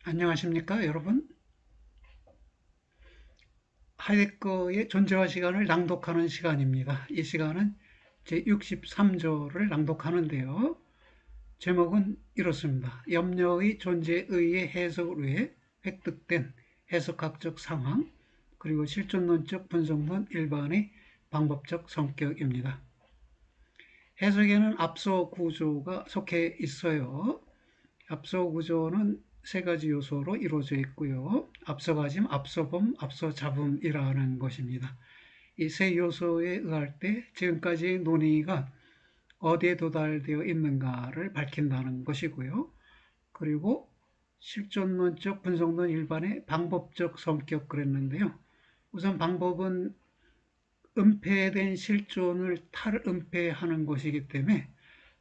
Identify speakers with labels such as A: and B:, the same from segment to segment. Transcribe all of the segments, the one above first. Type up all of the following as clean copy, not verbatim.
A: 안녕하십니까, 여러분? 하이데거의 존재와 시간을 낭독하는 시간입니다. 이 시간은 제63조를 낭독하는데요. 제목은 이렇습니다. 염려의 존재에 의해 해석을 위해 획득된 해석학적 상황, 그리고 실존론적 분석론 일반의 방법적 성격입니다. 해석에는 앞서 구조가 속해 있어요. 앞서 구조는 세 가지 요소로 이루어져 있고요. 앞서가짐, 앞서봄, 앞서잡음이라는 것입니다. 이 세 요소에 의할 때 지금까지의 논의가 어디에 도달되어 있는가를 밝힌다는 것이고요. 그리고 실존론적 분석론 일반의 방법적 성격 그랬는데요. 우선 방법은 은폐된 실존을 탈은폐하는 것이기 때문에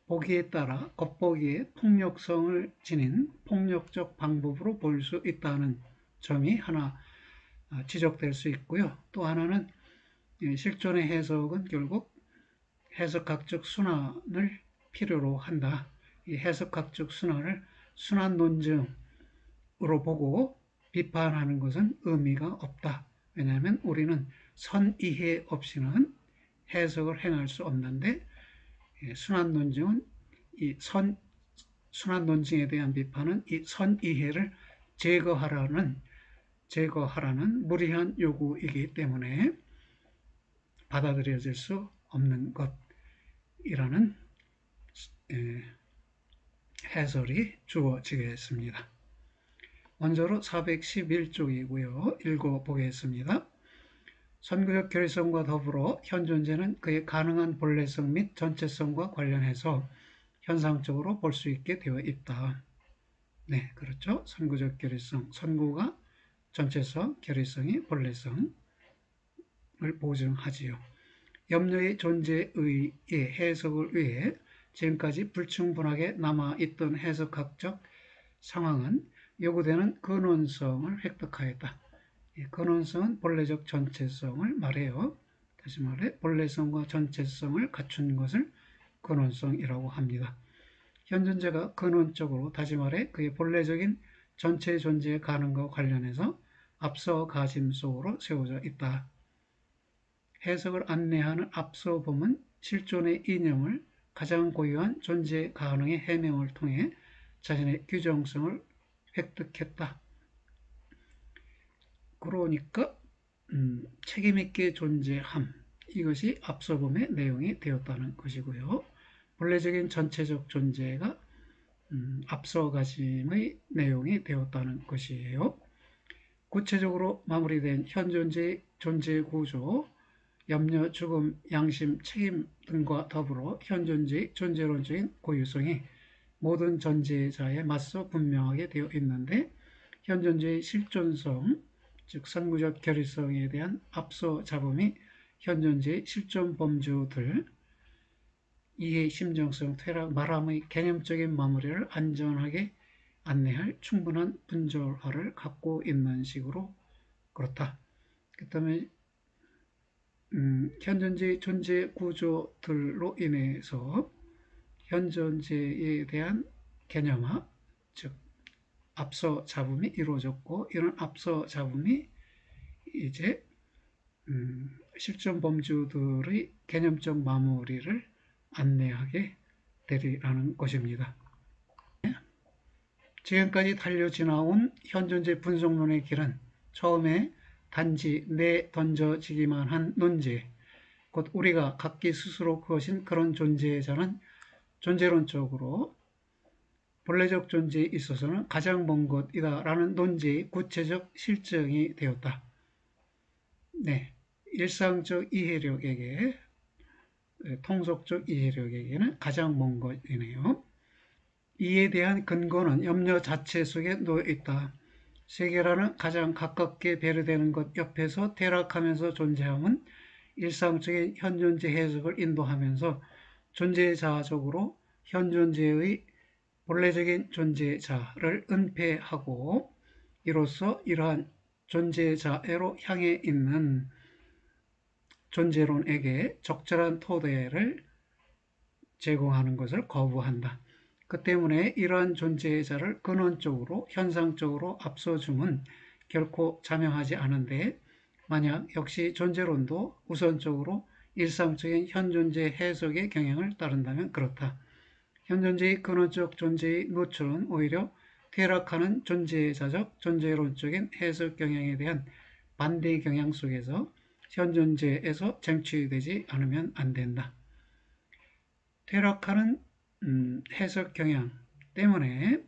A: 보기에 따라 겉보기에 폭력성을 지닌 폭력적 방법으로 볼 수 있다는 점이 하나 지적될 수 있고요. 또 하나는 실존의 해석은 결국 해석학적 순환을 필요로 한다. 이 해석학적 순환을 순환 논증으로 보고 비판하는 것은 의미가 없다. 왜냐하면 우리는 선이해 없이는 해석을 행할 수 없는데 순환 논증은 순환 논증에 대한 비판은 이 선이해를 제거하라는 무리한 요구이기 때문에 받아들여질 수 없는 것이라는 해설이 주어지겠습니다. 먼저로 411쪽이고요. 읽어보겠습니다. 선구적 결의성과 더불어 현 존재는 그의 가능한 본래성 및 전체성과 관련해서 현상적으로 볼 수 있게 되어 있다. 네, 그렇죠. 선구적 결의성, 선구가 전체성, 결의성이 본래성을 보증하지요. 염려의 존재의 해석을 위해 지금까지 불충분하게 남아있던 해석학적 상황은 요구되는 근원성을 획득하였다. 근원성은 본래적 전체성을 말해요. 다시 말해 본래성과 전체성을 갖춘 것을 근원성이라고 합니다. 현 존재가 근원적으로 다시 말해 그의 본래적인 전체 존재의 가능과 관련해서 앞서 가짐 속으로 세워져 있다. 해석을 안내하는 앞서 봄은 실존의 이념을 가장 고유한 존재 가능의 해명을 통해 자신의 규정성을 획득했다. 그러니까 책임있게 존재함, 이것이 앞서 봄의 내용이 되었다는 것이고요. 본래적인 전체적 존재가 앞서가짐의 내용이 되었다는 것이에요. 구체적으로 마무리된 현 존재의 존재 구조, 염려, 죽음, 양심, 책임 등과 더불어 현 존재의 존재론적인 고유성이 모든 존재자에 맞서 분명하게 되어 있는데 현 존재의 실존성, 즉 선구적 결의성에 대한 앞서 잡음이 현 존재의 실존 범주들, 이해, 심정성, 퇴락, 말함의 개념적인 마무리를 안전하게 안내할 충분한 분절화를 갖고 있는 식으로 그렇다. 그 다음에 현 존재의 존재 구조들로 인해서 현 존재에 대한 개념화, 즉 앞서 잡음이 이루어졌고 이런 앞서 잡음이 이제 실존 범주들의 개념적 마무리를 안내하게 되리라는 것입니다. 지금까지 달려 지나온 현존재 분석론의 길은 처음에 단지 내던져지기만 한 논제, 곧 우리가 각기 스스로 그것인 그런 존재자는 존재론적으로 본래적 존재에 있어서는 가장 먼 것이다라는 논제의 구체적 실증이 되었다. 네, 일상적 이해력에게, 통속적 이해력에게는 가장 먼 것이네요. 이에 대한 근거는 염려 자체 속에 놓여 있다. 세계라는 가장 가깝게 배려되는 것 옆에서 퇴락하면서 존재함은 일상적인 현존재 해석을 인도하면서 존재자적으로 현존재의 본래적인 존재자를 은폐하고 이로써 이러한 존재자애로 향해 있는 존재론에게 적절한 토대를 제공하는 것을 거부한다. 그 때문에 이러한 존재의 자를 근원적으로 현상적으로 앞서줌은 결코 자명하지 않은데, 만약 역시 존재론도 우선적으로 일상적인 현존재 해석의 경향을 따른다면 그렇다. 현존재의 근원적 존재의 노출은 오히려 퇴락하는 존재자적 존재론적인 해석 경향에 대한 반대 경향 속에서 현존재에서 쟁취되지 않으면 안 된다. 퇴락하는 해석 경향 때문에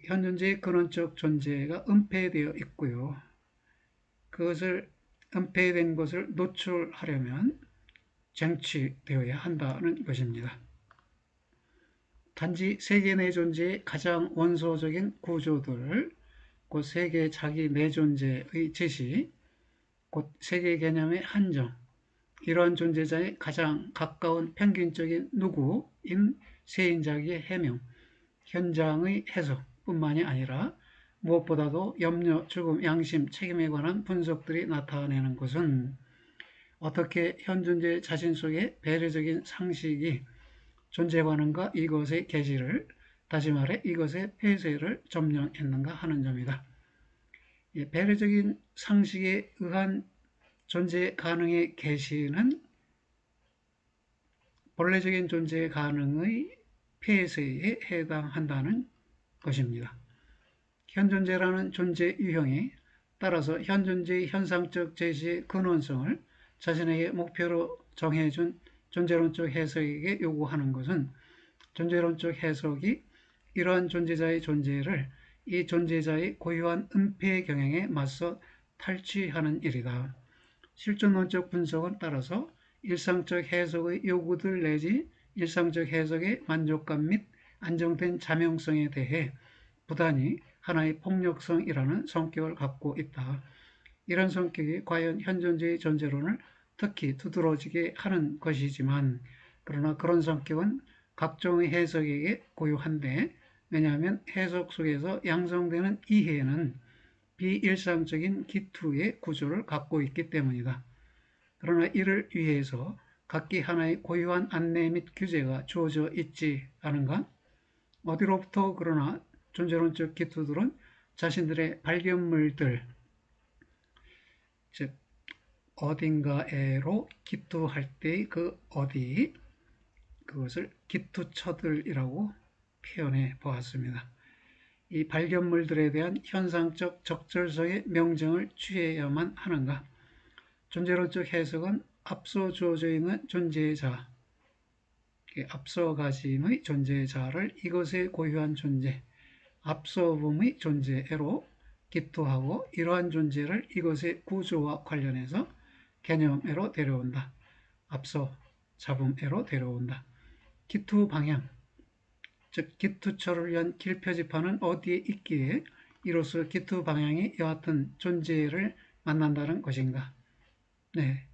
A: 현존재의 근원적 존재가 은폐되어 있고요. 그것을 은폐된 것을 노출하려면 쟁취되어야 한다는 것입니다. 단지 세계 내 존재의 가장 원소적인 구조들, 곧 세계 자기 내존재의 제시, 곧 세계 개념의 한정, 이러한 존재자의 가장 가까운 평균적인 누구인 세인자기의 해명, 현장의 해석뿐만이 아니라 무엇보다도 염려, 죽음, 양심, 책임에 관한 분석들이 나타내는 것은 어떻게 현존재 자신 속의 배려적인 상식이 존재관원과 이것의 계시를, 다시 말해 이것의 폐쇄를 점령했는가 하는 점이다. 배려적인 상식에 의한 존재 가능의 계시는 본래적인 존재 가능의 폐쇄에 해당한다는 것입니다. 현존재라는 존재 유형에 따라서 현존재의 현상적 제시의 근원성을 자신에게 목표로 정해준 존재론적 해석에게 요구하는 것은 존재론적 해석이 이러한 존재자의 존재를 이 존재자의 고유한 은폐 경향에 맞서 탈취하는 일이다. 실존론적 분석은 따라서 일상적 해석의 요구들 내지 일상적 해석의 만족감 및 안정된 자명성에 대해 부단히 하나의 폭력성이라는 성격을 갖고 있다. 이런 성격이 과연 현존재의 존재론을 특히 두드러지게 하는 것이지만, 그러나 그런 성격은 각종의 해석에게 고유한데, 왜냐하면 해석 속에서 양성되는 이해는 비일상적인 기투의 구조를 갖고 있기 때문이다. 그러나 이를 위해서 각기 하나의 고유한 안내 및 규제가 주어져 있지 않은가? 어디로부터 그러나 존재론적 기투들은 자신들의 발견물들, 즉 어딘가에로 기투할 때의 그 어디, 그것을 기투처들이라고 표현해 보았습니다. 이 발견물들에 대한 현상적 적절성의 명정을 취해야만 하는가? 존재론적 해석은 앞서 주어져 있는 존재자, 앞서가짐의 존재자를 이것의 고유한 존재, 앞서봄의 존재로 기투하고, 이러한 존재를 이것의 구조와 관련해서 개념으로 데려온다. 앞서 잡음으로 데려온다. 기투 방향, 즉 기투처를 위한 길표지판은 어디에 있기에 이로써 기투 방향이 여하튼 존재를 만난다는 것인가? 네,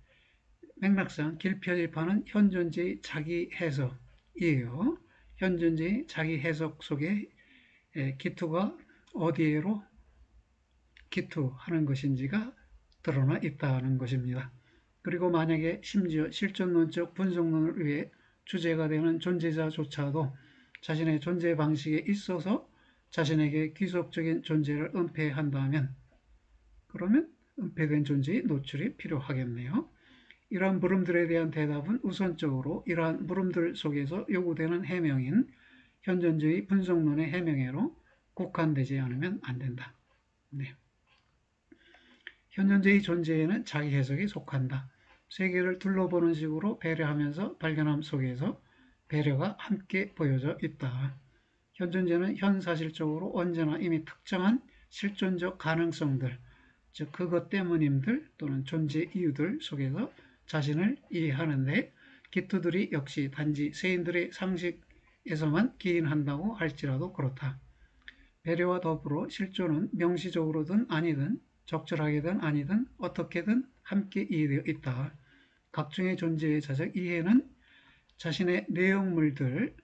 A: 맥락상 길표지판은 현존재의 자기 해석이에요. 현존재의 자기 해석 속에 기투가 어디에로 기투하는 것인지가 드러나 있다는 것입니다. 그리고 만약에 심지어 실존론적 분석론을 위해 주제가 되는 존재자조차도 자신의 존재 방식에 있어서 자신에게 귀속적인 존재를 은폐한다면, 그러면 은폐된 존재의 노출이 필요하겠네요. 이러한 물음들에 대한 대답은 우선적으로 이러한 물음들 속에서 요구되는 해명인 현존주의 분석론의 해명에로 국한되지 않으면 안 된다. 네. 현존재의 존재에는 자기 해석이 속한다. 세계를 둘러보는 식으로 배려하면서 발견함 속에서 배려가 함께 보여져 있다. 현존재는 현사실적으로 언제나 이미 특정한 실존적 가능성들, 즉 그것 때문임들 또는 존재 이유들 속에서 자신을 이해하는데, 기투들이 역시 단지 세인들의 상식에서만 기인한다고 할지라도 그렇다. 배려와 더불어 실존은 명시적으로든 아니든 적절하게든 아니든 어떻게든 함께 이해되어 있다. 각종의 존재의 자적 이해는 자신의 내용물들,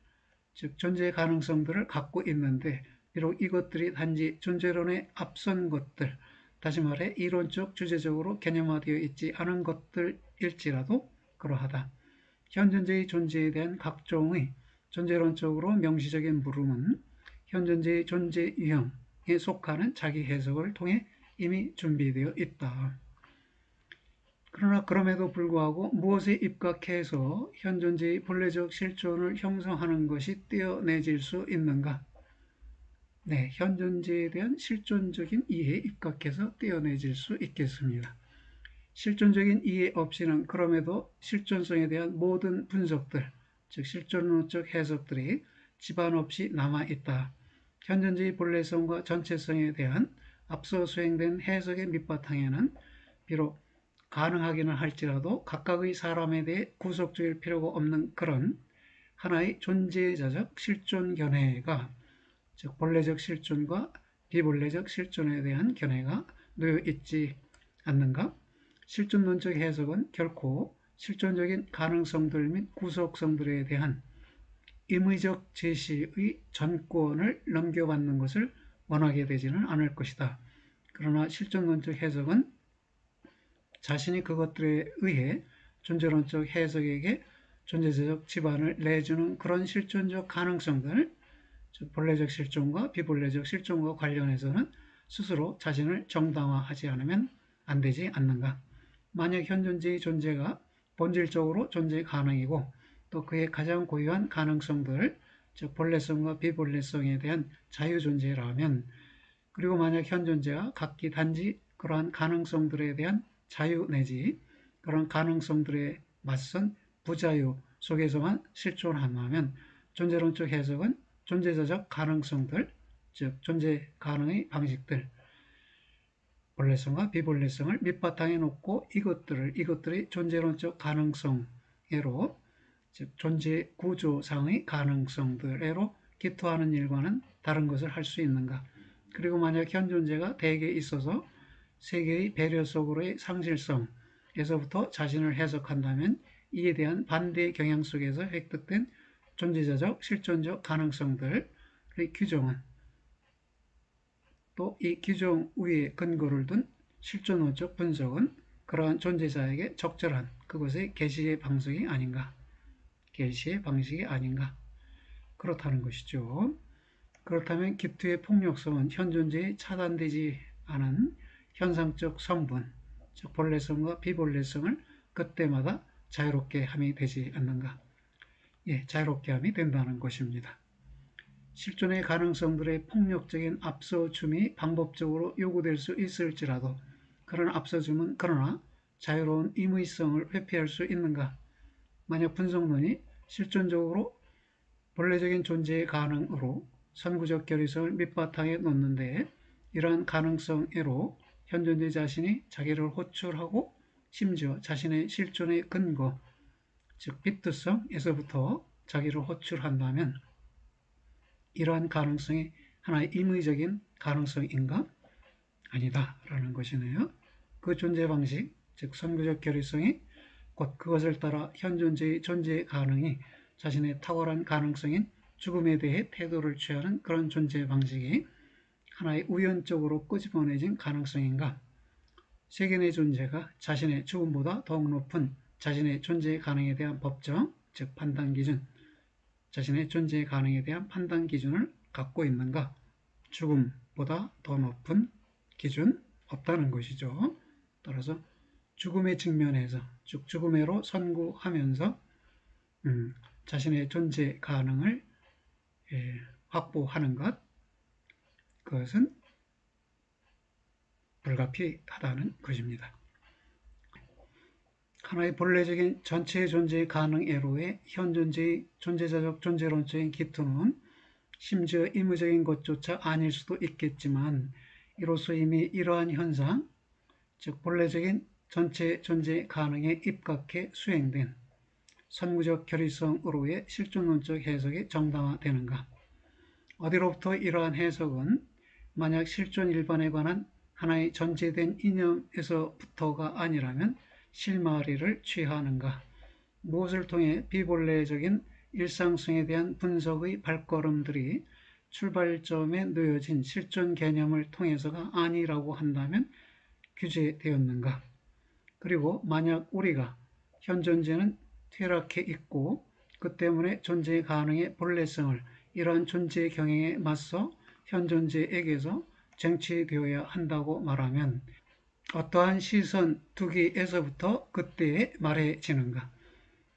A: 즉 존재 가능성들을 갖고 있는데, 비록 이것들이 단지 존재론에 앞선 것들, 다시 말해 이론적 주제적으로 개념화되어 있지 않은 것들일지라도 그러하다. 현존재의 존재에 대한 각종의 존재론적으로 명시적인 물음은 현존재의 존재 유형에 속하는 자기 해석을 통해 이미 준비되어 있다. 그러나 그럼에도 불구하고 무엇에 입각해서 현존재의 본래적 실존을 형성하는 것이 떼어내질 수 있는가? 네, 현존재에 대한 실존적인 이해에 입각해서 떼어내질 수 있겠습니다. 실존적인 이해 없이는 그럼에도 실존성에 대한 모든 분석들, 즉 실존론적 해석들이 지반 없이 남아있다. 현존재의 본래성과 전체성에 대한 앞서 수행된 해석의 밑바탕에는 비록 가능하기는 할지라도 각각의 사람에 대해 구속적일 필요가 없는 그런 하나의 존재자적 실존 견해가, 즉 본래적 실존과 비본래적 실존에 대한 견해가 놓여 있지 않는가? 실존론적 해석은 결코 실존적인 가능성들 및 구속성들에 대한 임의적 제시의 전권을 넘겨받는 것을 원하게 되지는 않을 것이다. 그러나 실존론적 해석은 자신이 그것들에 의해 존재론적 해석에게 존재적 지반을 내주는 그런 실존적 가능성들, 즉 본래적 실존과 비본래적 실존과 관련해서는 스스로 자신을 정당화하지 않으면 안 되지 않는가. 만약 현존재의 존재가 본질적으로 존재 가능이고 또 그의 가장 고유한 가능성들, 즉 본래성과 비본래성에 대한 자유존재라면, 그리고 만약 현존재가 각기 단지 그러한 가능성들에 대한 자유 내지 그런 가능성들에 맞선 부자유 속에서만 실존한다면 존재론적 해석은 존재자적 가능성들, 즉 존재 가능의 방식들, 본래성과 비본래성을 밑바탕에 놓고 이것들의 존재론적 가능성애로, 즉 존재 구조상의 가능성들애로 기토하는 일과는 다른 것을 할 수 있는가. 그리고 만약 현존재가 대개 있어서 세계의 배려 속으로의 상실성에서부터 자신을 해석한다면 이에 대한 반대 경향 속에서 획득된 존재자적 실존적 가능성들의 규정은, 또 이 규정 위에 근거를 둔 실존론적 분석은 그러한 존재자에게 적절한 그것의 계시의 방식이 아닌가, 그렇다는 것이죠. 그렇다면 기투의 폭력성은 현존재에 차단되지 않은 현상적 성분, 즉 본래성과 비본래성을 그때마다 자유롭게 함이 되지 않는가? 예, 자유롭게 함이 된다는 것입니다. 실존의 가능성들의 폭력적인 앞서줌이 방법적으로 요구될 수 있을지라도 그런 앞서줌은 그러나 자유로운 임의성을 회피할 수 있는가? 만약 분석론이 실존적으로 본래적인 존재의 가능으로 선구적 결의성을 밑바탕에 놓는데 이러한 가능성애로 현존재 자신이 자기를 호출하고 심지어 자신의 실존의 근거, 즉 비트성에서부터 자기를 호출한다면 이러한 가능성이 하나의 임의적인 가능성인가? 아니다 라는 것이네요. 그 존재 방식, 즉 선구적 결의성이 곧 그것을 따라 현존재의 존재 가능이 자신의 탁월한 가능성인 죽음에 대해 태도를 취하는 그런 존재 방식이 하나의 우연적으로 끄집어내진 가능성인가? 세계의 존재가 자신의 죽음보다 더욱 높은 자신의 존재 가능에 대한 법정, 즉 판단 기준, 자신의 존재 가능에 대한 판단 기준을 갖고 있는가? 죽음보다 더 높은 기준 없다는 것이죠. 따라서 죽음의 측면에서, 즉 죽음으로 선구하면서 자신의 존재 가능을 확보하는 것, 그것은 불가피하다는 것입니다. 하나의 본래적인 전체 존재의 가능애로의 현존재의 존재자적 존재론적인 기투는 심지어 임의적인 것조차 아닐 수도 있겠지만 이로써 이미 이러한 현상, 즉 본래적인 전체 존재 가능에 입각해 수행된 선구적 결의성으로의 실존론적 해석이 정당화되는가? 어디로부터 이러한 해석은 만약 실존 일반에 관한 하나의 전제된 이념에서부터가 아니라면 실마리를 취하는가? 무엇을 통해 비본래적인 일상성에 대한 분석의 발걸음들이 출발점에 놓여진 실존 개념을 통해서가 아니라고 한다면 규제되었는가? 그리고 만약 우리가 현존재는 퇴락해 있고 그 때문에 존재 가능의 본래성을 이러한 존재 경향에 맞서 현존재에게서 쟁취되어야 한다고 말하면 어떠한 시선 두기에서부터 그때에 말해지는가?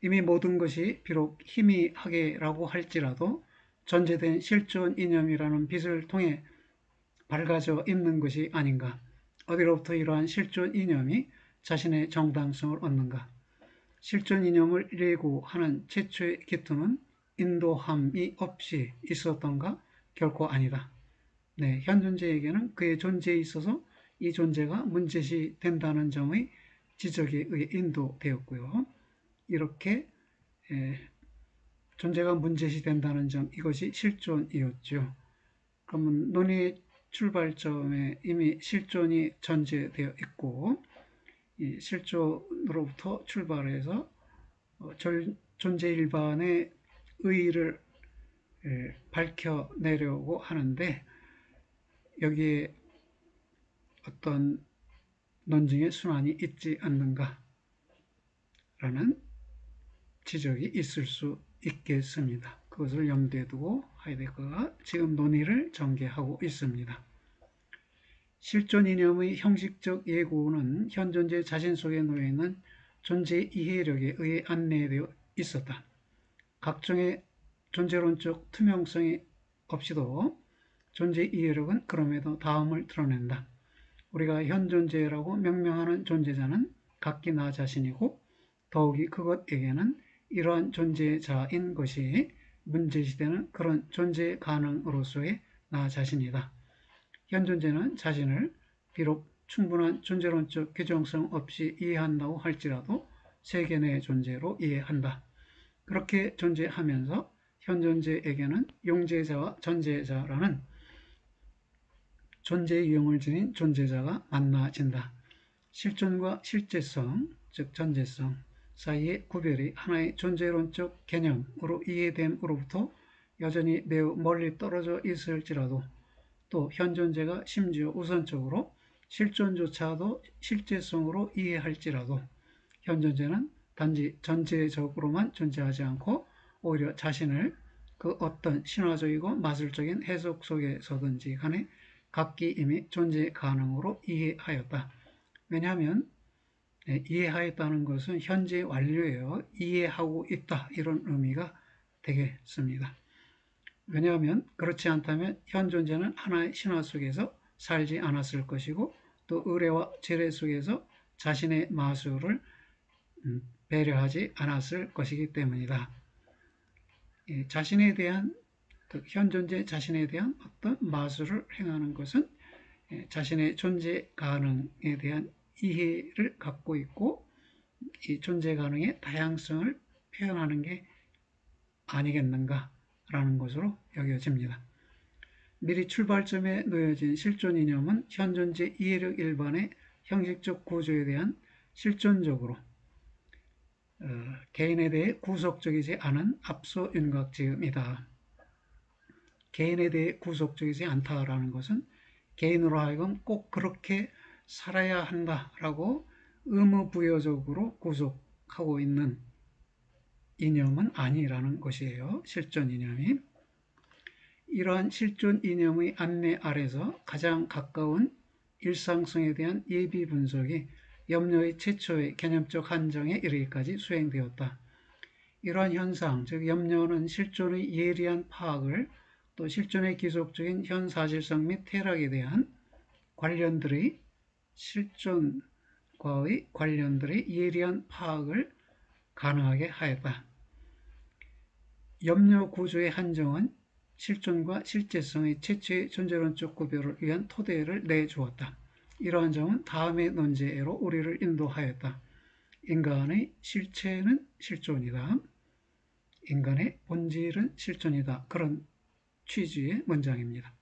A: 이미 모든 것이 비록 희미하게라고 할지라도 전제된 실존 이념이라는 빛을 통해 밝아져 있는 것이 아닌가? 어디로부터 이러한 실존 이념이 자신의 정당성을 얻는가? 실존 이념을 예고하는 최초의 기투는 인도함이 없이 있었던가? 결코 아니다. 네, 현존재에게는 그의 존재에 있어서 이 존재가 문제시 된다는 점의 지적에 의해 인도되었고요. 이렇게 존재가 문제시 된다는 점, 이것이 실존이었죠. 그러면 논의의 출발점에 이미 실존이 전제되어 있고, 이 실존으로부터 출발해서 존재 일반의 의의를 밝혀내려고 하는데, 여기에 어떤 논증의 순환이 있지 않는가라는 지적이 있을 수 있겠습니다. 그것을 염두에 두고 하이데거가 지금 논의를 전개하고 있습니다. 실존 이념의 형식적 예고는 현존재 자신 속에 놓여있는 존재 이해력에 의해 안내되어 있었다. 각종의 존재론적 투명성이 없이도 존재 이해력은 그럼에도 다음을 드러낸다. 우리가 현존재라고 명명하는 존재자는 각기 나 자신이고 더욱이 그것에게는 이러한 존재자인 것이 문제시되는 그런 존재 가능으로서의 나 자신이다. 현존재는 자신을 비록 충분한 존재론적 규정성 없이 이해한다고 할지라도 세계 내 존재로 이해한다. 그렇게 존재하면서 현존재에게는 용재자와 전재자라는 존재의 유형을 지닌 존재자가 만나진다. 실존과 실제성, 즉 전제성 사이의 구별이 하나의 존재론적 개념으로 이해됨으로부터 여전히 매우 멀리 떨어져 있을지라도 또 현존재가 심지어 우선적으로 실존조차도 실제성으로 이해할지라도 현존재는 단지 전제적으로만 존재하지 않고 오히려 자신을 그 어떤 신화적이고 마술적인 해석 속에서든지 간에 각기 이미 존재 가능으로 이해하였다. 왜냐하면 이해하였다는 것은 현재 완료예요. 이해하고 있다, 이런 의미가 되겠습니다. 왜냐하면 그렇지 않다면 현존재는 하나의 신화 속에서 살지 않았을 것이고 또 의례와 제례 속에서 자신의 마술을 배려하지 않았을 것이기 때문이다. 자신에 대한 현존재 자신에 대한 어떤 마술을 행하는 것은 자신의 존재 가능에 대한 이해를 갖고 있고 이 존재 가능의 다양성을 표현하는 게 아니겠는가라는 것으로 여겨집니다. 미리 출발점에 놓여진 실존 이념은 현존재 이해력 일반의 형식적 구조에 대한 실존적으로 개인에 대해 구속적이지 않은 압소 윤곽지음이다. 개인에 대해 구속적이지 않다라는 것은 개인으로 하여금 꼭 그렇게 살아야 한다라고 의무부여적으로 구속하고 있는 이념은 아니라는 것이에요. 실존 이념이. 이러한 실존 이념의 안내 아래서 가장 가까운 일상성에 대한 예비 분석이 염려의 최초의 개념적 한정에 이르기까지 수행되었다. 이러한 현상, 즉 염려는 실존의 예리한 파악을 또 실존의 기속적인 현사실성 및 퇴락에 대한 관련들의 실존과의 관련들의 예리한 파악을 가능하게 하였다. 염려 구조의 한정은 실존과 실제성의 최초의 존재론적 구별을 위한 토대를 내주었다. 이러한 점은 다음의 논제로 우리를 인도하였다. 인간의 실체는 실존이다. 인간의 본질은 실존이다. 그런 취지의 문장입니다.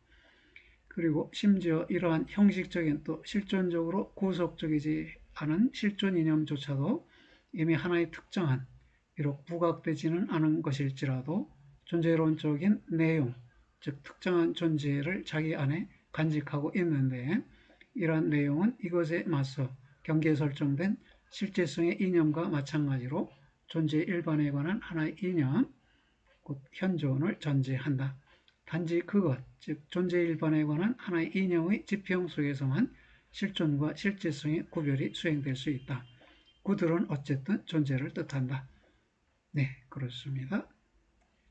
A: 그리고 심지어 이러한 형식적인 또 실존적으로 구속적이지 않은 실존 이념조차도 이미 하나의 특정한 비록 부각되지는 않은 것일지라도 존재론적인 내용, 즉 특정한 존재를 자기 안에 간직하고 있는데 이러한 내용은 이것에 맞서 경계에 설정된 실제성의 이념과 마찬가지로 존재 일반에 관한 하나의 이념, 곧 현존을 전제한다. 단지 그것, 즉 존재 일반에 관한 하나의 이념의 지평 속에서만 실존과 실제성의 구별이 수행될 수 있다. 그들은 어쨌든 존재를 뜻한다. 네, 그렇습니다.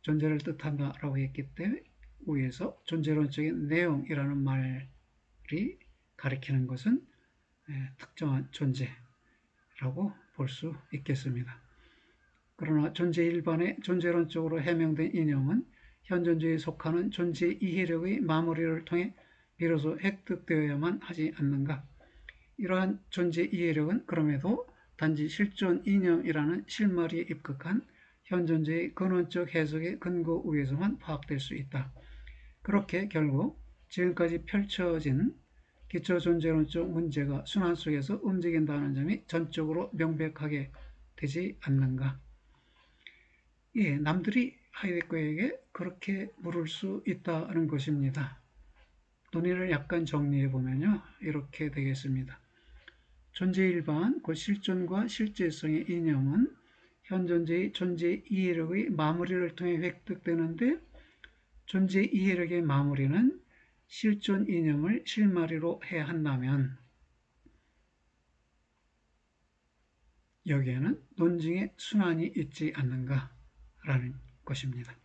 A: 존재를 뜻한다라고 했기 때문에 위에서 존재론적인 내용이라는 말이 가리키는 것은 특정한 존재라고 볼 수 있겠습니다. 그러나 존재 일반의 존재론적으로 해명된 이념은 현존주의에 속하는 존재 이해력의 마무리를 통해 비로소 획득되어야만 하지 않는가. 이러한 존재 이해력은 그럼에도 단지 실존 이념이라는 실마리에 입각한 현존주의 근원적 해석의 근거 위에서만 파악될 수 있다. 그렇게 결국 지금까지 펼쳐진 기초존재론적 문제가 순환 속에서 움직인다는 점이 전적으로 명백하게 되지 않는가. 예, 남들이 하이데거에게 그렇게 물을 수 있다는 것입니다. 논의를 약간 정리해 보면요, 이렇게 되겠습니다. 존재 일반, 곧 실존과 실제성의 이념은 현존재의 존재 이해력의 마무리를 통해 획득되는데, 존재 이해력의 마무리는 실존 이념을 실마리로 해야 한다면 여기에는 논증의 순환이 있지 않는가라는 것입니다.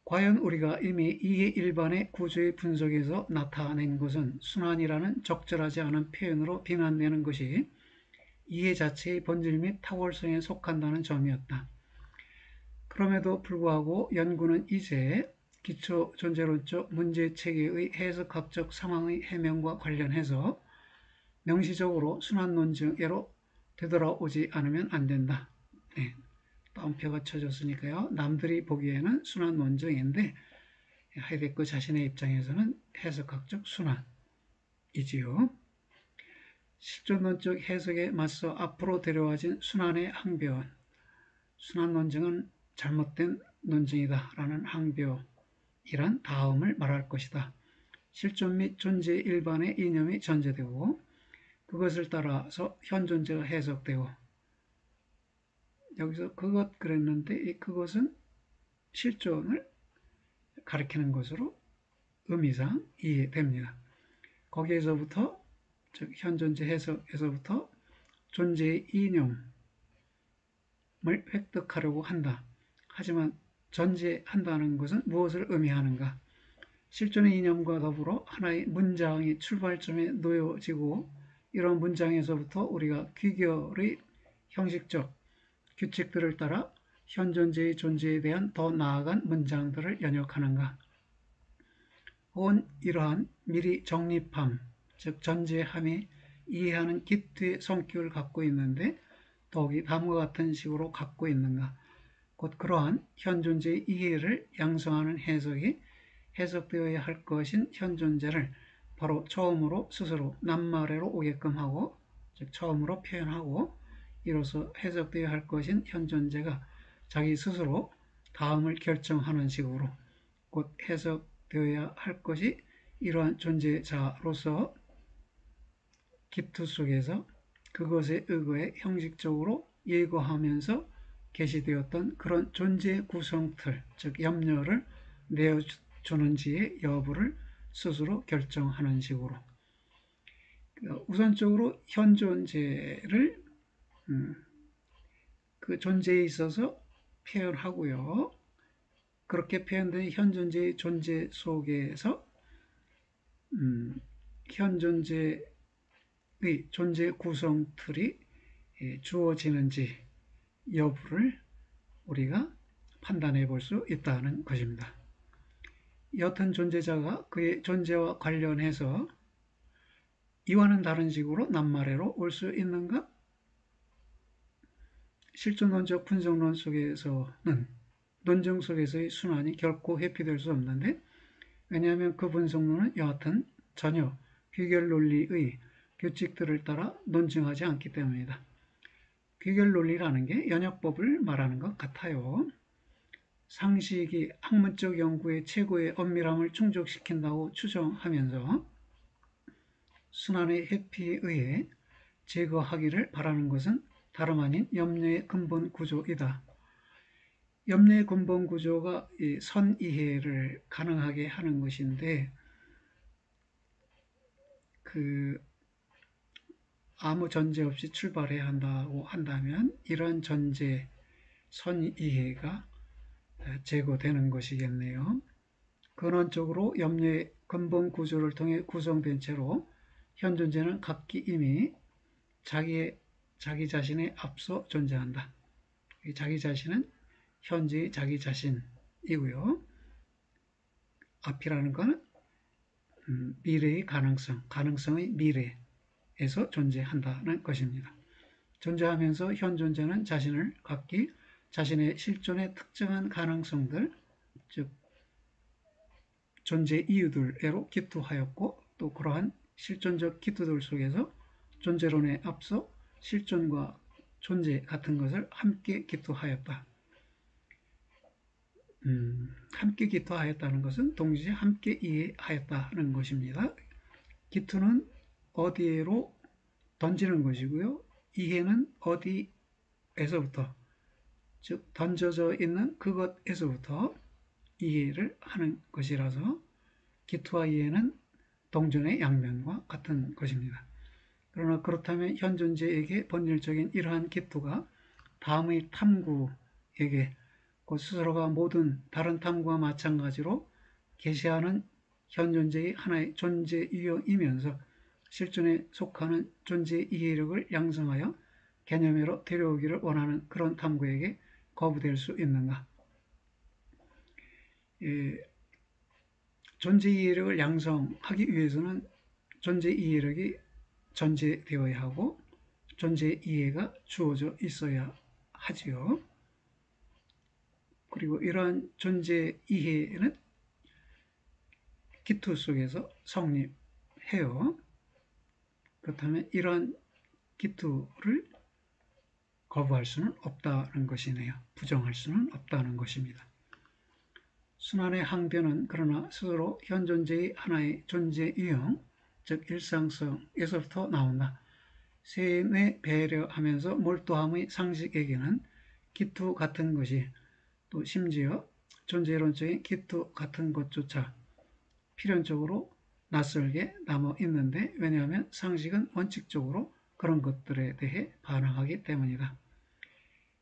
A: 과연 우리가 이미 이해 일반의 구조의 분석에서 나타낸 것은 순환이라는 적절하지 않은 표현으로 비난되는 것이 이해 자체의 본질 및 탁월성에 속한다는 점이었다. 그럼에도 불구하고 연구는 이제 기초 존재론적 문제체계의 해석학적 상황의 해명과 관련해서 명시적으로 순환 논증으로 되돌아오지 않으면 안 된다. 네, 따옴표가 쳐졌으니까요. 남들이 보기에는 순환 논증인데 하이데거 자신의 입장에서는 해석학적 순환이지요. 실존론적 해석에 맞서 앞으로 데려와진 순환의 항변, 순환 논증은 잘못된 논증이다 라는 항변이란 다음을 말할 것이다. 실존 및 존재 일반의 이념이 전제되고 그것을 따라서 현존재가 해석되고, 여기서 그것 그랬는데 이 그것은 실존을 가리키는 것으로 의미상 이해됩니다. 거기에서부터 즉 현존재 해석에서부터 존재의 이념을 획득하려고 한다. 하지만 전제한다는 것은 무엇을 의미하는가? 실존의 이념과 더불어 하나의 문장이 출발점에 놓여지고 이런 문장에서부터 우리가 귀결의 형식적 규칙들을 따라 현존재의 존재에 대한 더 나아간 문장들을 연역하는가? 혹은 이러한 미리 정립함, 즉 전제함이 이해하는 기투의 성격을 갖고 있는데 더욱이 다음과 같은 식으로 갖고 있는가? 곧 그러한 현존재의 이해를 양성하는 해석이 해석되어야 할 것인 현존재를 바로 처음으로 스스로 낱말에로 오게끔 하고, 즉 처음으로 표현하고, 이로써 해석되어야 할 것인 현존재가 자기 스스로 다음을 결정하는 식으로 곧 해석되어야 할 것이 이러한 존재자로서 기투 속에서 그것에 의거해 형식적으로 예고하면서 게시되었던 그런 존재 구성틀, 즉 염려를 내어주는지의 여부를 스스로 결정하는 식으로 우선적으로 현존재를 그 존재에 있어서 표현하고요. 그렇게 표현된 현존재의 존재 속에서 현존재의 존재 구성틀이 주어지는지 여부를 우리가 판단해 볼 수 있다는 것입니다. 여튼 존재자가 그의 존재와 관련해서 이와는 다른 식으로 낱말에로 올 수 있는가? 실존론적 분석론 속에서는 논증 속에서의 순환이 결코 회피될 수 없는데, 왜냐하면 그 분석론은 여하튼 전혀 귀결 논리의 규칙들을 따라 논증하지 않기 때문이다. 귀결 논리라는 게 연역법을 말하는 것 같아요. 상식이 학문적 연구의 최고의 엄밀함을 충족시킨다고 추정하면서 순환의 회피에 의해 제거하기를 바라는 것은 다름 아닌 염려의 근본 구조이다. 염려의 근본 구조가 이 선이해를 가능하게 하는 것인데, 그 아무 전제 없이 출발해야 한다고 한다면 이러한 전제, 선이해가 제거되는 것이겠네요. 근원적으로 염려의 근본 구조를 통해 구성된 채로 현 존재는 각기 이미 자기 자신에 앞서 존재한다. 자기 자신은 현재의 자기 자신이고요. 앞이라는 것은 미래의 가능성, 가능성의 미래에서 존재한다는 것입니다. 존재하면서 현 존재는 자신을 각기 자신의 실존의 특정한 가능성들, 즉 존재 이유들에로 기투하였고, 또 그러한 실존적 기투들 속에서 존재론에 앞서 실존과 존재 같은 것을 함께 기투하였다. 함께 기투하였다는 것은 동시에 함께 이해하였다는 것입니다. 기투는 어디에로 던지는 것이고요. 이해는 어디에서부터, 즉 던져져 있는 그것에서부터 이해를 하는 것이라서 기투와 이해는 동전의 양면과 같은 것입니다. 그러나 그렇다면 현 존재에게 본질적인 이러한 기투가 다음의 탐구에게 그 스스로가 모든 다른 탐구와 마찬가지로 계시하는 현 존재의 하나의 존재 유형이면서 실존에 속하는 존재 이해력을 양성하여 개념으로 데려오기를 원하는 그런 탐구에게 거부될 수 있는가? 존재 이해력을 양성하기 위해서는 존재 이해력이 전제되어야 하고 존재 이해가 주어져 있어야 하지요. 그리고 이러한 존재 이해는 기투 속에서 성립해요. 그렇다면 이러한 기투를 거부할 수는 없다는 것이네요. 부정할 수는 없다는 것입니다. 순환의 항변은 그러나 스스로 현 존재의 하나의 존재 유형, 즉 일상성에서부터 나온다. 세뇌 배려하면서 몰두함의 상식에게는 기투 같은 것이, 또 심지어 존재론적인 기투 같은 것조차 필연적으로 낯설게 남아 있는데, 왜냐하면 상식은 원칙적으로 그런 것들에 대해 반항하기 때문이다.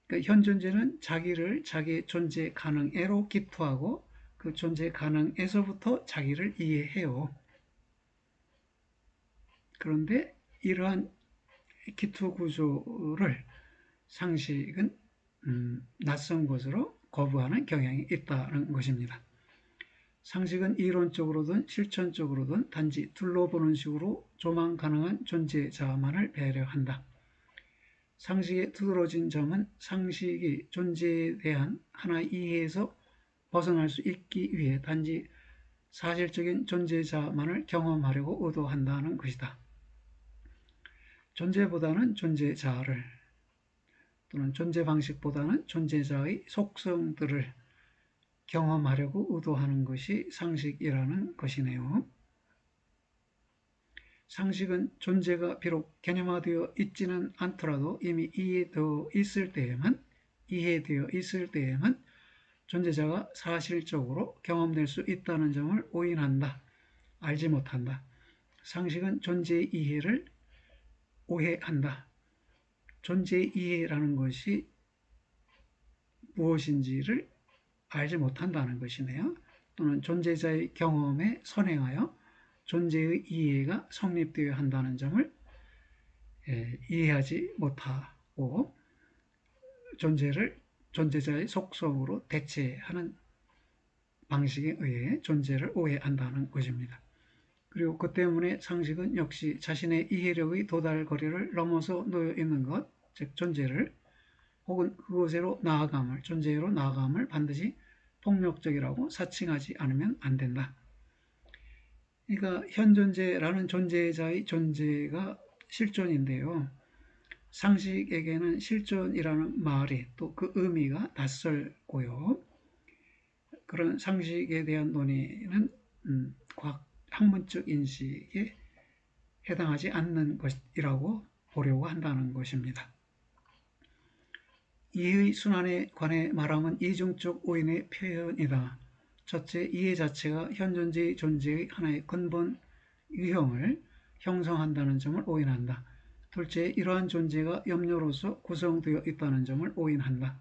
A: 그러니까 현 존재는 자기를 자기 존재 가능에로 기투하고 그 존재 가능에서부터 자기를 이해해요. 그런데 이러한 기투 구조를 상식은 낯선 것으로 거부하는 경향이 있다는 것입니다. 상식은 이론적으로든 실천적으로든 단지 둘러보는 식으로 조망 가능한 존재자만을 배려한다. 상식에 두드러진 점은 상식이 존재에 대한 하나의 이해에서 벗어날 수 있기 위해 단지 사실적인 존재자만을 경험하려고 의도한다는 것이다. 존재보다는 존재자를, 또는 존재 방식보다는 존재자의 속성들을 경험하려고 의도하는 것이 상식이라는 것이네요. 상식은 존재가 비록 개념화되어 있지는 않더라도 이미 이해되어 있을 때에만 존재자가 사실적으로 경험될 수 있다는 점을 오인한다. 알지 못한다. 상식은 존재 이해를 오해한다. 존재 이해라는 것이 무엇인지를 알지 못한다는 것이네요. 또는 존재자의 경험에 선행하여 존재의 이해가 성립되어야 한다는 점을 이해하지 못하고 존재를 존재자의 속성으로 대체하는 방식에 의해 존재를 오해한다는 것입니다. 그리고 그 때문에 상식은 역시 자신의 이해력의 도달거리를 넘어서 놓여 있는 것, 즉 존재를 혹은 그곳으로 나아감을, 존재로 나아감을 반드시 폭력적이라고 사칭하지 않으면 안 된다. 그러니까 현존재라는 존재자의 존재가 실존인데요. 상식에게는 실존이라는 말이, 또 그 의미가 낯설고요. 그런 상식에 대한 논의는 과학 학문적 인식에 해당하지 않는 것이라고 보려고 한다는 것입니다. 이의 순환에 관해 말하면 이중적 오인의 표현이다. 첫째, 이해 자체가 현존재의 존재의 하나의 근본 유형을 형성한다는 점을 오인한다. 둘째, 이러한 존재가 염려로서 구성되어 있다는 점을 오인한다.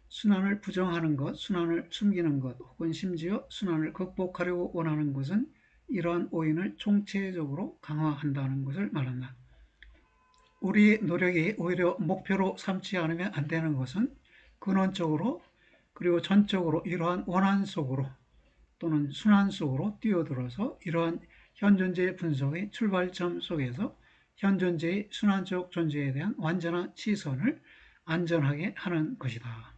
A: 순환을 부정하는 것, 순환을 숨기는 것, 혹은 심지어 순환을 극복하려고 원하는 것은 이러한 오인을 총체적으로 강화한다는 것을 말한다. 우리의 노력이 오히려 목표로 삼지 않으면 안 되는 것은 근원적으로 그리고 전적으로 이러한 원한 속으로 또는 순환 속으로 뛰어들어서 이러한 현존재의 분석의 출발점 속에서 현존재의 순환적 존재에 대한 완전한 시선을 안전하게 하는 것이다.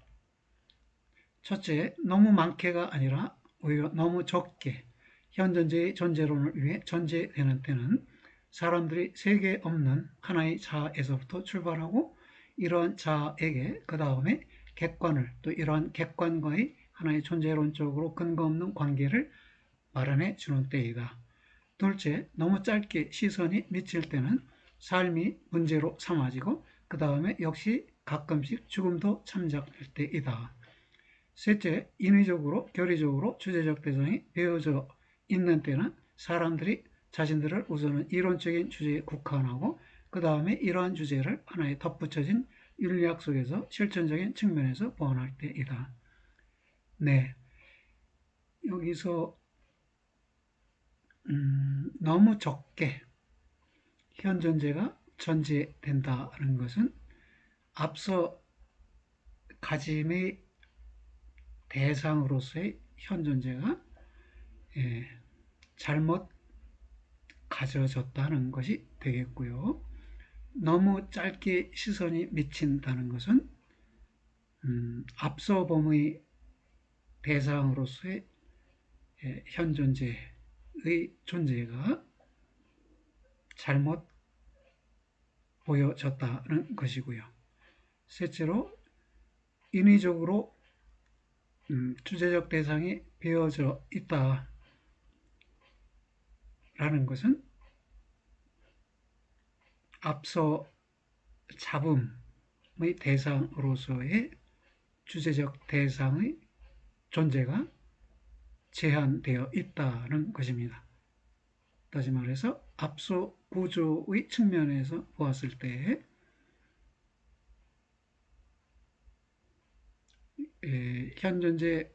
A: 첫째, 너무 많게가 아니라 오히려 너무 적게 현존재의 존재론을 위해 전제되는 때는 사람들이 세계 없는 하나의 자아에서부터 출발하고 이러한 자아에게 그 다음에 객관을 또 이러한 객관과의 하나의 존재론적으로 근거 없는 관계를 마련해 주는 때이다. 둘째, 너무 짧게 시선이 미칠 때는 삶이 문제로 삼아지고 그 다음에 역시 가끔씩 죽음도 참작될 때이다. 셋째, 인위적으로 교리적으로 주제적 대상이 배어져 있는 때는 사람들이 자신들을 우선은 이론적인 주제에 국한하고 그 다음에 이러한 주제를 하나의 덧붙여진 윤리학 속에서 실천적인 측면에서 보완할 때이다. 네, 여기서 너무 적게 현존재가 전제된다는 것은 앞서 가짐의 대상으로서의 현존재가 잘못 가져졌다는 것이 되겠고요. 너무 짧게 시선이 미친다는 것은 앞서 범의 대상으로서의 현존재의 존재가 잘못 보여졌다는 것이고요. 셋째로 인위적으로 주제적 대상이 배어져 있다라는 것은 앞서 잡음의 대상으로서의 주제적 대상의 존재가 제한되어 있다는 것입니다. 다시 말해서 앞서 구조의 측면에서 보았을 때 현존재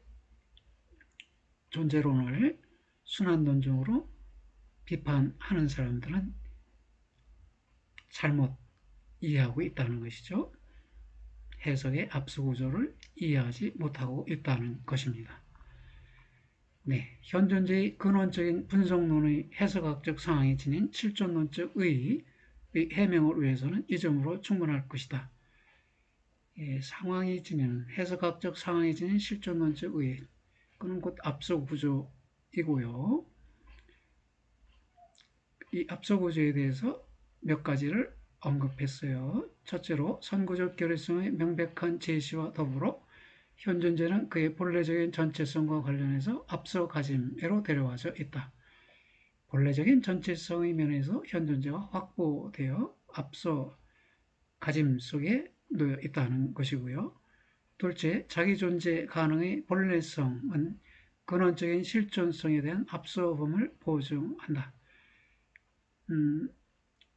A: 존재론을 순환론적으로 비판하는 사람들은 잘못 이해하고 있다는 것이죠. 해석의 앞서 구조를 이해하지 못하고 있다는 것입니다. 네, 현존재의 근원적인 분석론의 해석학적 상황이 지닌 실존론적 의의 해명을 위해서는 이 점으로 충분할 것이다. 상황이 지닌 해석학적 상황이 지닌 실존론적 의의, 그는 곧 앞서 구조이고요. 이 앞서 구조에 대해서 몇 가지를 언급했어요. 첫째로 선구적 결의성의 명백한 제시와 더불어 현존재는 그의 본래적인 전체성과 관련해서 앞서 가짐으로 데려와져 있다. 본래적인 전체성의 면에서 현존재가 확보되어 앞서 가짐 속에 놓여 있다는 것이고요. 둘째, 자기 존재 가능의 본래성은 근원적인 실존성에 대한 앞서봄을 보증한다.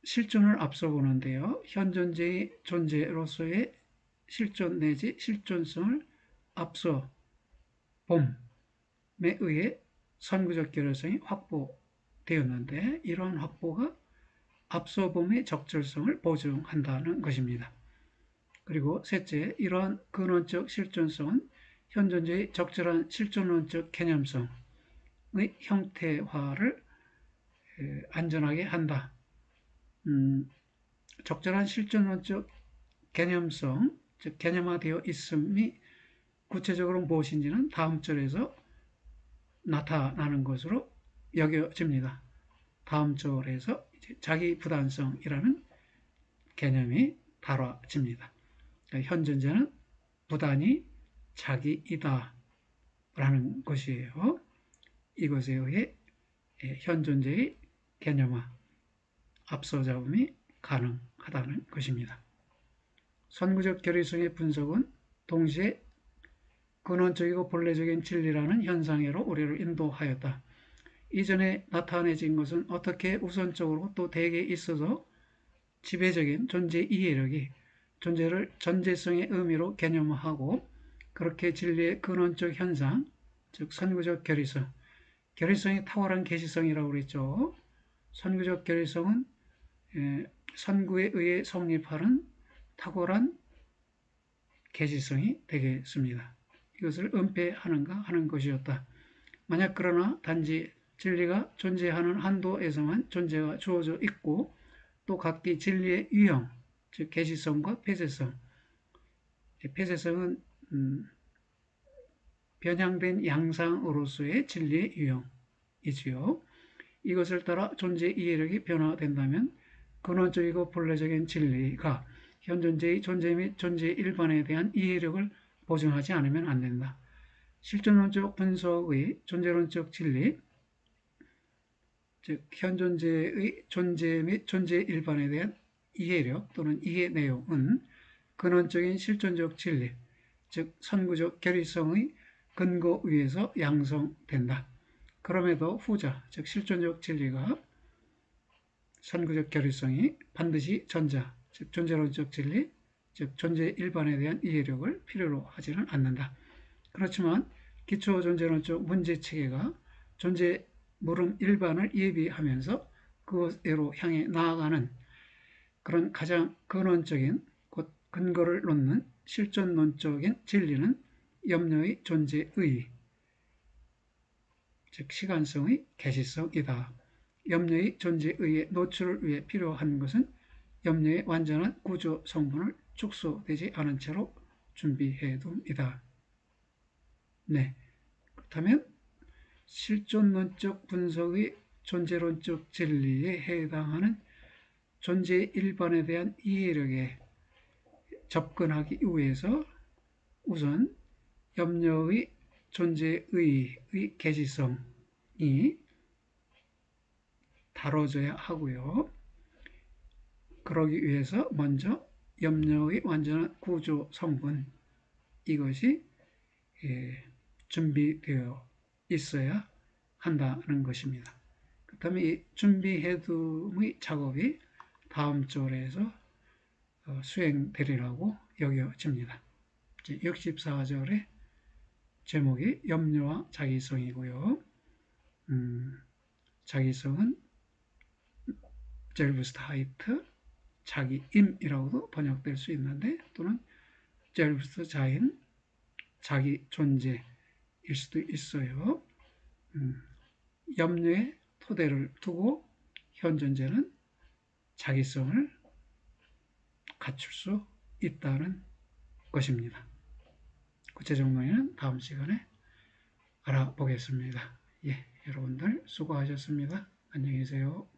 A: 실존을 앞서 보는데요. 현존재의 존재로서의 실존 내지 실존성을 앞서 봄에 의해 선구적 결여성이 확보되었는데 이러한 확보가 앞서 봄의 적절성을 보증한다는 것입니다. 그리고 셋째, 이러한 근원적 실존성은 현존재의 적절한 실존론적 개념성의 형태화를 안전하게 한다. 적절한 실존론적 개념성, 즉 개념화되어 있음이 구체적으로 무엇인지는 다음 절에서 나타나는 것으로 여겨집니다. 다음 절에서 자기 부단성이라는 개념이 다뤄집니다. 그러니까 현존재는 부단히 자기이다 라는 것이에요. 이것에 의해 현존재의 개념화, 앞서 잡음이 가능하다는 것입니다. 선구적 결의성의 분석은 동시에 근원적이고 본래적인 진리라는 현상으로 우리를 인도하였다. 이전에 나타내진 것은 어떻게 우선적으로 또 대개 있어서 지배적인 존재 이해력이 존재를 전제성의 의미로 개념화하고 그렇게 진리의 근원적 현상, 즉 선구적 결의성, 결의성이 탁월한 계시성이라고 그랬죠. 선구적 결의성은 선구에 의해 성립하는 탁월한 계시성이 되겠습니다. 이것을 은폐하는가 하는 것이었다. 만약 그러나 단지 진리가 존재하는 한도에서만 존재가 주어져 있고 또 각기 진리의 유형, 즉 계시성과 폐쇄성, 폐쇄성은 변형된 양상으로서의 진리의 유형이지요. 이것을 따라 존재 이해력이 변화된다면 근원적이고 본래적인 진리가 현존재의 존재 및 존재 일반에 대한 이해력을 보증하지 않으면 안 된다. 실존론적 분석의 존재론적 진리, 즉 현존재의 존재 및 존재 일반에 대한 이해력 또는 이해 내용은 근원적인 실존적 진리, 즉 선구적 결의성의 근거 위에서 양성된다. 그럼에도 후자, 즉 실존적 진리가 선구적 결의성이 반드시 전자, 즉 존재론적 진리, 즉 존재 일반에 대한 이해력을 필요로 하지는 않는다. 그렇지만 기초 존재론적 문제체계가 존재 물음 일반을 예비하면서 그것으로 향해 나아가는 그런 가장 근원적인 곧 근거를 놓는 실존론적인 진리는 염려의 존재의, 즉 시간성의 계시성이다. 염려의 존재의 노출을 위해 필요한 것은 염려의 완전한 구조 성분을 축소되지 않은 채로 준비해둠이다. 네, 그렇다면 실존론적 분석의 존재론적 진리에 해당하는 존재 일반에 대한 이해력에 접근하기 위해서 우선 염려의 존재의 계시성이 다뤄져야 하고요. 그러기 위해서 먼저 염려의 완전한 구조 성분, 이것이 준비되어 있어야 한다는 것입니다. 그렇다면 이 준비해둠의 작업이 다음 절에서 수행되리라고 여겨집니다. 64절의 제목이 염려와 자기성이고요. 자기성은 젤부스타이트, 자기임이라고도 번역될 수 있는데 또는 젤부스자인, 자기 존재일 수도 있어요. 염려에 토대를 두고 현존재는 자기성을 갖출 수 있다는 것입니다. 구체적 논의는 다음 시간에 알아보겠습니다. 예, 여러분들 수고하셨습니다. 안녕히 계세요.